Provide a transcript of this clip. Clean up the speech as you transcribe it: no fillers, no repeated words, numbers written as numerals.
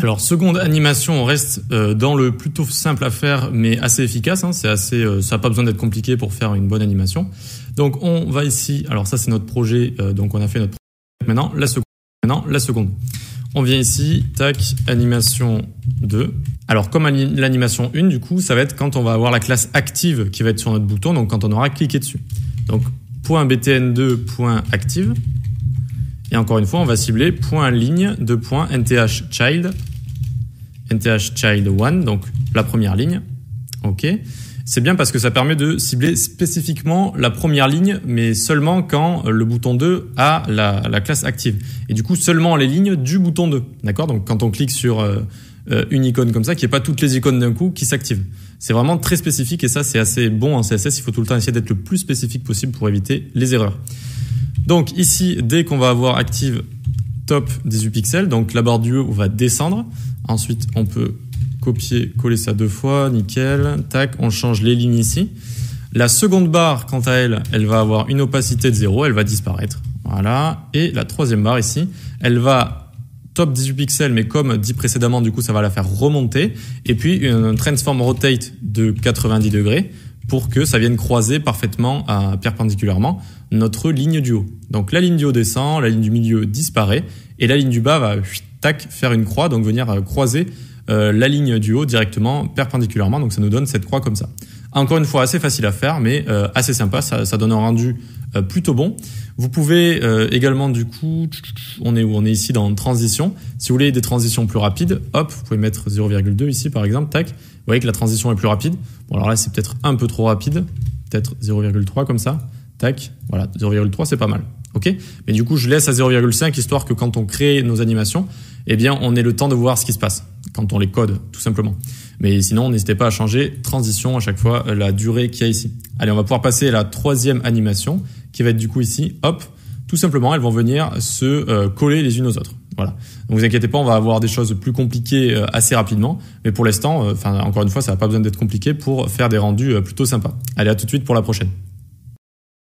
Alors, seconde animation, on reste dans le plutôt simple à faire, mais assez efficace. Hein, c'est assez, ça n'a pas besoin d'être compliqué pour faire une bonne animation. Donc, on va ici. Alors, ça, c'est notre projet. Donc, on a fait notre projet. Maintenant, la seconde. On vient ici, tac, animation 2. Alors, comme l'animation 1, du coup, ça va être quand on va avoir la classe active qui va être sur notre bouton, donc quand on aura cliqué dessus. Donc, .btn2.active. Et encore une fois, on va cibler .ligne de .nthchild, nthchild1, donc la première ligne. OK. C'est bien parce que ça permet de cibler spécifiquement la première ligne, mais seulement quand le bouton 2 a la classe active. Et du coup, seulement les lignes du bouton 2. D'accord? Donc, quand on clique sur une icône comme ça, qu'il n'y ait pas toutes les icônes d'un coup qui s'activent. C'est vraiment très spécifique et ça, c'est assez bon en CSS. Il faut tout le temps essayer d'être le plus spécifique possible pour éviter les erreurs. Donc, ici, dès qu'on va avoir active top 18 pixels, donc la barre du haut va descendre. Ensuite, on peut copier, coller ça 2 fois, nickel, tac, on change les lignes ici. La seconde barre, quant à elle, elle va avoir une opacité de 0, elle va disparaître. Voilà. Et la troisième barre ici, elle va top 18 pixels, mais comme dit précédemment, du coup, ça va la faire remonter. Et puis, un transform rotate de 90 degrés pour que ça vienne croiser parfaitement, perpendiculairement, notre ligne du haut. Donc, la ligne du haut descend, la ligne du milieu disparaît, et la ligne du bas va, tac, faire une croix, donc venir croiser la ligne du haut directement perpendiculairement, donc ça nous donne cette croix comme ça. Encore une fois, assez facile à faire, mais assez sympa, ça donne un rendu plutôt bon. Vous pouvez également, du coup, on est où? On est ici dans transition. Si vous voulez des transitions plus rapides, hop, vous pouvez mettre 0,2 ici par exemple, tac. Vous voyez que la transition est plus rapide. Bon, alors là, c'est peut-être un peu trop rapide, peut-être 0,3 comme ça, tac. Voilà, 0,3 c'est pas mal. OK? Mais du coup, je laisse à 0,5 histoire que quand on crée nos animations, eh bien, on ait le temps de voir ce qui se passe quand on les code, tout simplement. Mais sinon, n'hésitez pas à changer transition à chaque fois la durée qu'il y a ici. Allez, on va pouvoir passer à la troisième animation qui va être du coup ici, hop, tout simplement, elles vont venir se coller les unes aux autres. Voilà. Donc, vous inquiétez pas, on va avoir des choses plus compliquées assez rapidement. Mais pour l'instant, encore une fois, ça n'a pas besoin d'être compliqué pour faire des rendus plutôt sympas. Allez, à tout de suite pour la prochaine.